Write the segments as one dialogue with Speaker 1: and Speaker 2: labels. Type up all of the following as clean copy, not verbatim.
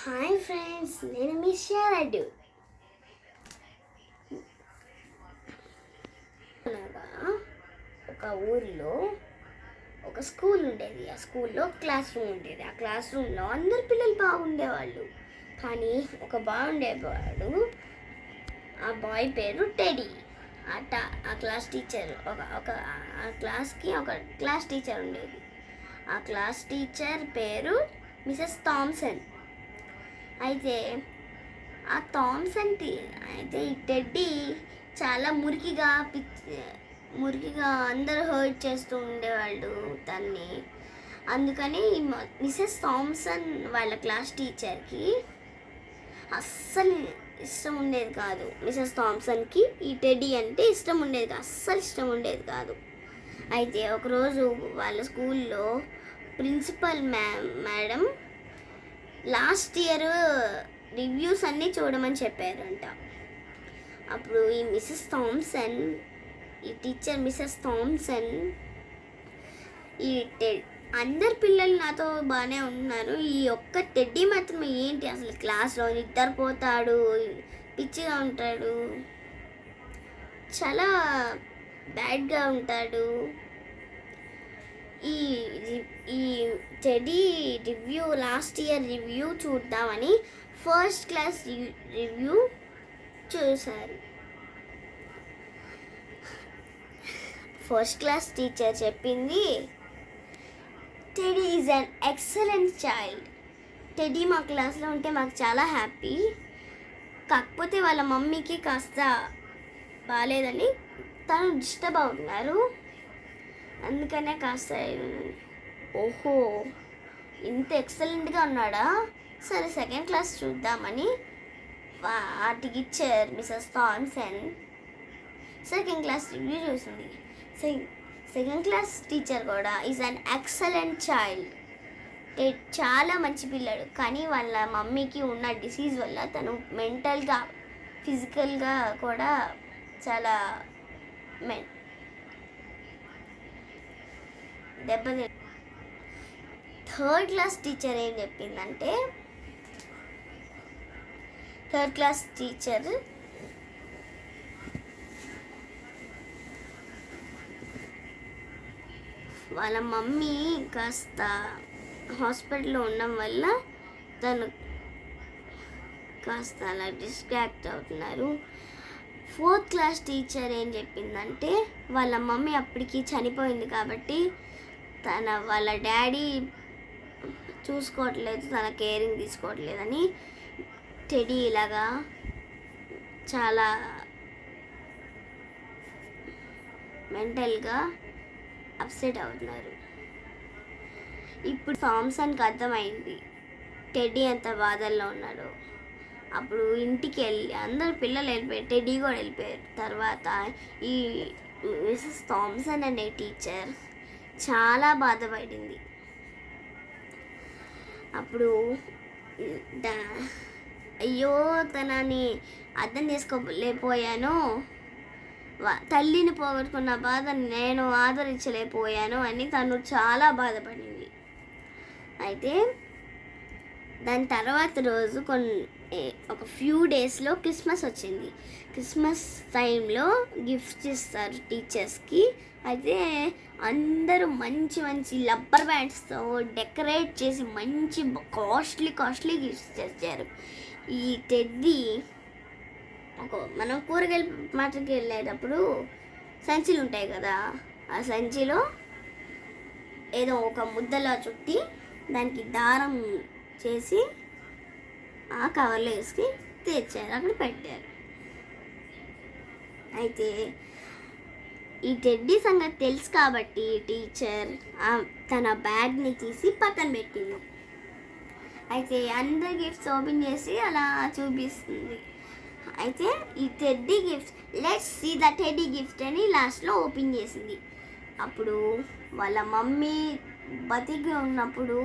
Speaker 1: Hi friends, నేను మీ షారెడ్డి. ఒక ఊరిలో ఒక స్కూల్ ఉండేది. ఆ స్కూల్లో క్లాస్ రూమ్ ఉండేది. ఆ క్లాస్ రూమ్లో అందరు పిల్లలు బాగుండేవాళ్ళు. కానీ ఒక బాగుండేవాడు. ఆ బాయ్ పేరు టెడీ. ఆ క్లాస్ టీచర్ ఆ క్లాస్కి ఒక క్లాస్ టీచర్ ఉండేది. ఆ క్లాస్ టీచర్ పేరు మిసెస్ థామ్సన్. అయితే ఆ థామ్సన్ అయితే ఈ టెడ్డీ చాలా మురికిగా అందరూ హర్ట్ చేస్తూ ఉండేవాళ్ళు తన్ని. అందుకని మిసెస్ థామ్సన్ వాళ్ళ క్లాస్ టీచర్కి అస్సలు ఇష్టం ఉండేది కాదు. మిసెస్ థామ్సన్కి ఈ టెడ్డీ అంటే అస్సలు ఇష్టం ఉండేది కాదు. అయితే ఒకరోజు వాళ్ళ స్కూల్లో principal madam last year reviews అన్నీ చూడమని చెప్పారంట. అప్పుడు ఈ టీచర్ మిసెస్ థామ్సన్ అందరు పిల్లలు నాతో బాగానే ఉంటున్నారు, ఈ ఒక్క టెడ్డీ మాత్రం ఏంటి అసలు క్లాస్లో నిద్రపోతాడు, పిచ్చిగా ఉంటాడు, చాలా బ్యాడ్గా ఉంటాడు. ఈ టెడ్డీ లాస్ట్ ఇయర్ రివ్యూ చూద్దామని ఫస్ట్ క్లాస్ రివ్యూ చూశారు. ఫస్ట్ క్లాస్ టీచర్ చెప్పింది, teddy is an excellent child. Teddy మా క్లాస్లో ఉంటే మాకు చాలా హ్యాపీ. కాకపోతే వాళ్ళ మమ్మీకి కాస్త బాగాలేదని తను డిస్టర్బ్ అవుతున్నారు, అందుకనే కాస్త. ఓహో, ఇంత ఎక్సలెంట్గా ఉన్నాడా, సరే సెకండ్ క్లాస్ చూద్దామని ఆ teacher Mrs Thomson second class review చూసింది. సెకండ్ క్లాస్ టీచర్ కూడా ఈజ్ అన్ ఎక్సలెంట్ చైల్డ్. చాలా మంచి పిల్లాడు, కానీ వాళ్ళ మమ్మీకి ఉన్న డిసీజ్ వల్ల తను మెంటల్గా ఫిజికల్గా కూడా చాలా దెబ్బతి. థర్డ్ క్లాస్ టీచర్ ఏం చెప్పిందంటే, థర్డ్ క్లాస్ టీచర్ వాళ్ళ మమ్మీ కాస్త హాస్పిటల్లో ఉండడం వల్ల తను కాస్త అలా డిస్ట్రాక్ట్ అవుతున్నారు. ఫోర్త్ క్లాస్ టీచర్ ఏం చెప్పిందంటే, వాళ్ళ మమ్మీ అప్పటికి చనిపోయింది కాబట్టి వాళ్ళ డాడీ చూసుకోవట్లేదు, తన కేరింగ్ తీసుకోవట్లేదని టెడీ ఇలాగా చాలా మెంటల్గా అప్సెట్ అవుతున్నారు. ఇప్పుడు థామ్సన్కి అర్థమైంది టెడ్డీ ఎంత బాధల్లో ఉన్నాడో. అప్పుడు ఇంటికి వెళ్ళి అందరు పిల్లలు వెళ్ళిపోయారు, టెడ్డీ కూడా వెళ్ళిపోయారు. తర్వాత ఈ మిసెస్ థామ్సన్ అనే టీచర్ చాలా బాధపడింది. అప్పుడు అయ్యో, తనని అర్థం చేసుకోలేకపోయాను, తల్లిని పోగొట్టుకున్న బాధని నేను ఆదరించలేకపోయాను అని తను చాలా బాధపడింది. అయితే దాని తర్వాత రోజు ఒక ఫ్యూ డేస్లో క్రిస్మస్ వచ్చింది. క్రిస్మస్ టైంలో గిఫ్ట్స్ ఇస్తారు టీచర్స్కి. అయితే అందరూ మంచి మంచి రబ్బర్ బ్యాండ్స్తో డెకరేట్ చేసి మంచి కాస్ట్లీ గిఫ్ట్స్ తెచ్చారు. ఈ టెడ్డీ మనం కూరగాయల మార్కెట్కి వెళ్ళేటప్పుడు సంచులు ఉంటాయి కదా, ఆ సంచిలో ఏదో ఒక ముద్దలా చుట్టి దానికి దారం చేసి ఆ కవర్లో వేసి తెచ్చారు, అక్కడ పెట్టారు. అయితే ఈ టెడ్డీ సంగతి తెలుసు కాబట్టి టీచర్ తన బ్యాగ్ని తీసి పక్కన పెట్టింది. అయితే అందరు గిఫ్ట్స్ ఓపెన్ చేసి అలా చూపిస్తుంది. అయితే ఈ teddy gift, let's see the teddy gift అని లాస్ట్లో ఓపెన్ చేసింది. అప్పుడు వాళ్ళ మమ్మీ బతికి ఉన్నప్పుడు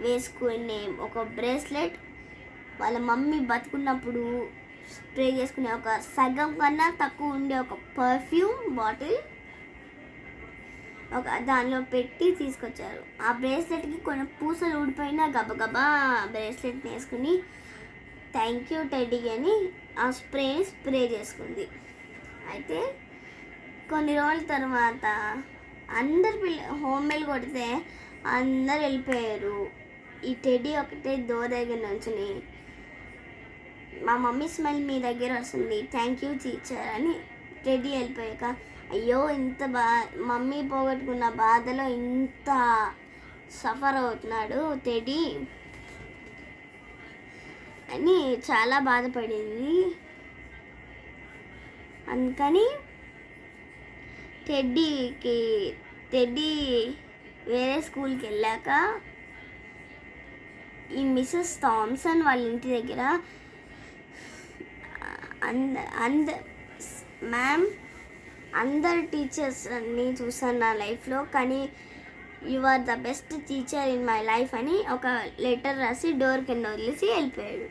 Speaker 1: వేసుకునే ఒక బ్రేస్లెట్, వాళ్ళ మమ్మీ బతుకున్నప్పుడు స్ప్రే చేసుకునే ఒక సగం కన్నా తక్కువ ఉండే ఒక పర్ఫ్యూమ్ బాటిల్, దానిలో పెట్టి తీసుకొచ్చారు. ఆ బ్రేస్లెట్కి కొన్ని పూసలు ఊడిపోయినా గబగబా బ్రేస్లెట్ని వేసుకుని థ్యాంక్ యూ టెడ్డీ అని ఆ స్ప్రే చేసుకుంది. అయితే కొన్ని రోజుల తర్వాత అందరు హోమ్ కొడితే అందరు వెళ్ళిపోయారు. ఈ టెడ్డీ ఒకటే డోర్ దగ్గర నుంచుని మా మమ్మీ స్మెల్ మీ దగ్గర వస్తుంది, థ్యాంక్ యూ టీచర్ అని టెడ్డీ వెళ్ళిపోయాక అయ్యో ఇంత మమ్మీ పోగొట్టుకున్న బాధలో ఇంత సఫర్ అవుతున్నాడు టెడ్డీ అని చాలా బాధపడింది. అందుకని టెడ్డీ వేరే స్కూల్కి వెళ్ళాక ఈ మిస్సెస్ థామ్సన్ వాళ్ళ ఇంటి దగ్గర మ్యామ్ అందరు టీచర్స్ అన్నీ చూసాను నా లైఫ్లో, కానీ you are the best teacher in my life అని ఒక లెటర్ రాసి డోర్ కింద వదిలేసి వెళ్ళిపోయాడు.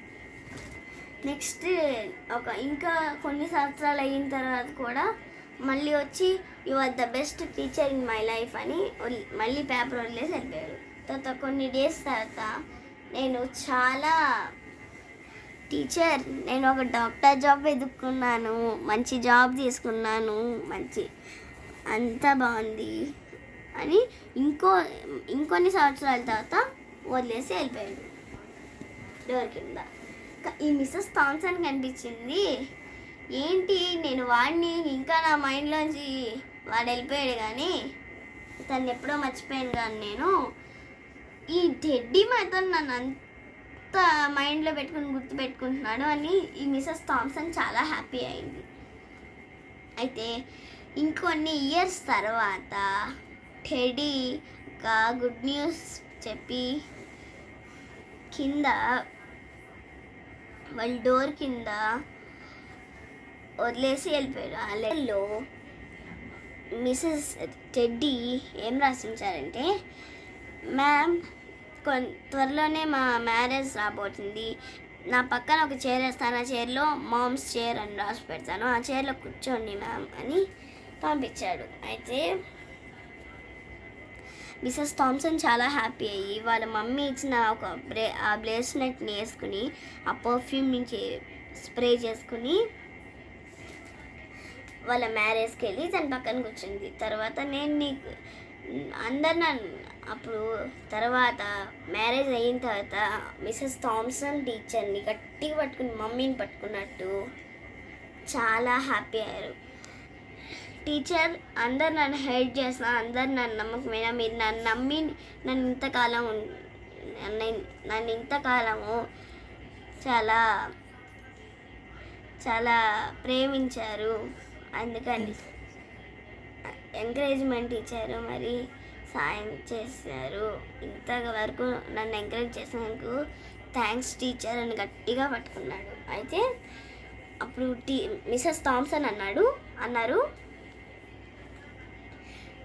Speaker 1: నెక్స్ట్ ఇంకా కొన్ని సంవత్సరాలు అయిన తర్వాత కూడా మళ్ళీ వచ్చి you are the best teacher in my life అని మళ్ళీ పేపర్ వదిలేసి వెళ్ళిపోయాడు. తర్వాత కొన్ని డేస్ తర్వాత టీచర్ నేను ఒక డాక్టర్ జాబ్ వెతుక్కున్నాను, మంచి జాబ్ తీసుకున్నాను, అంతా బాగుంది అని ఇంకొన్ని సంవత్సరాల తర్వాత వదిలేసి వెళ్ళిపోయాడు డోర్ కింద. ఈ మిస్సెస్ థామ్సన్ కనిపించింది, ఏంటి నేను వాడిని ఇంకా నా మైండ్లోంచి వాడు వెళ్ళిపోయాడు కానీ తను ఎప్పుడో మర్చిపోయాను, కానీ నేను ఈ టెడ్డీ మాత్రం నన్ను అంత మైండ్లో పెట్టుకుని గుర్తుపెట్టుకుంటున్నాడు అని ఈ మిస్సెస్ థామ్సన్ చాలా హ్యాపీ అయింది. అయితే ఇంకొన్ని ఇయర్స్ తర్వాత టెడ్డీ ఒక గుడ్ న్యూస్ చెప్పి కింద వాళ్ళ డోర్ కింద వదిలేసి వెళ్ళిపోయాడు. ఆ లెటర్లో మిస్సెస్ టెడ్డీ ఏం రాసించారంటే, మ్యామ్ త్వరలోనే మా మ్యారేజ్ రాబోతుంది, నా పక్కన ఒక చైర్ వేస్తాను, ఆ చైర్లో మామ్స్ చైర్ అని రాసి పెడతాను, ఆ చైర్లో కూర్చోండి మ్యామ్ అని పంపించాడు. అయితే మిస్సెస్ థామ్సన్ చాలా హ్యాపీ అయ్యి వాళ్ళ మమ్మీ ఇచ్చిన ఆ బ్రేస్లెట్ని వేసుకుని ఆ పర్ఫ్యూమ్ నుంచి స్ప్రే చేసుకుని వాళ్ళ మ్యారేజ్కి వెళ్ళి తన పక్కన కూర్చుంది. తర్వాత అప్పుడు తర్వాత మ్యారేజ్ అయిన తర్వాత మిస్సెస్ థామ్సన్ టీచర్ని గట్టిగా పట్టుకుని మమ్మీని పట్టుకున్నట్టు చాలా హ్యాపీ అయ్యారు. టీచర్ అందరు నన్ను హెల్ప్ చేసిన, అందరు నన్ను నమ్మకమైన, మీరు నన్ను నమ్మి నన్ను ఇంతకాలము చాలా చాలా ప్రేమించారు, అందుకని ఎంకరేజ్మెంట్ ఇచ్చారు, మరి సాయం చేశారు, ఇంతవరకు నన్ను ఎంకరేజ్ చేసినందుకు థ్యాంక్స్ టీచర్ అని గట్టిగా పట్టుకున్నాడు. అయితే అప్పుడు మిస్సెస్ థామ్సన్ అన్నారు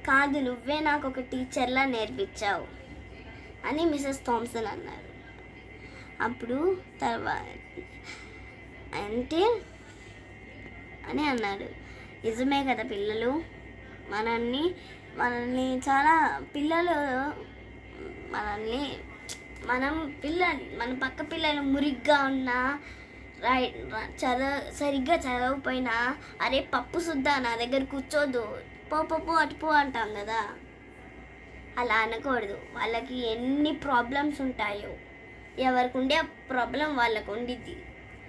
Speaker 1: కాదు, నువ్వే నాకు ఒక టీచర్లా నేర్పించావు అని మిస్సెస్ థామ్సన్ అన్నారు. అప్పుడు తర్వాత అని అన్నాడు, నిజమే కదా పిల్లలు, మనల్ని చాలా పిల్లలు మన పక్క పిల్లలు మురిగ్గా ఉన్నా సరిగ్గా చదవకపోయినా అరే పప్పు సుద్దా నా దగ్గర కూర్చోదు, పో అటు పో అంటాం కదా, అలా అనకూడదు. వాళ్ళకి ఎన్ని ప్రాబ్లమ్స్ ఉంటాయో, ఎవరికి ఉండే ప్రాబ్లం వాళ్ళకు ఉండిద్ది,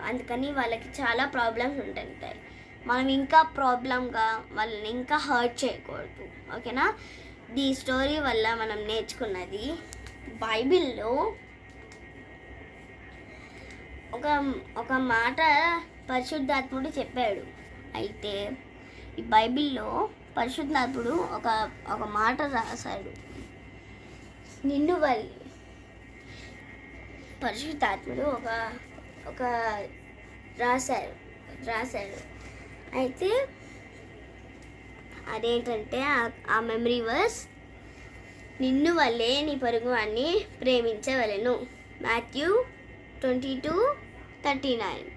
Speaker 1: అందుకని వాళ్ళకి చాలా ప్రాబ్లమ్స్ ఉంటాయి. మనం ఇంకా ప్రాబ్లంగా వాళ్ళని ఇంకా హర్ట్ చేయకూడదు, ఓకేనా. ఈ స్టోరీ వల్ల మనం నేర్చుకున్నది, బైబిల్లో ఒక మాట పరిశుద్ధాత్ముడు చెప్పాడు. అయితే ఈ బైబిల్లో పరిశుద్ధాత్ముడు ఒక మాట రాశాడు, పరిశుద్ధాత్ముడు ఒక రాశాడు. అయితే అదేంటంటే ఆ మెమరీ వర్స్, నిన్ను వల్లే నీ పొరుగువాన్ని ప్రేమించవలెను, మాథ్యూ 22:39.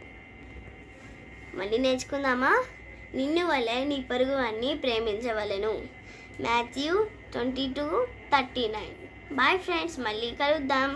Speaker 1: మళ్ళీ నేర్చుకుందామా? నిన్ను వల్లే నీ పొరుగువాన్ని ప్రేమించవలెను, మాథ్యూ 2239. బాయ్ ఫ్రెండ్స్, మళ్ళీ కలుద్దాం.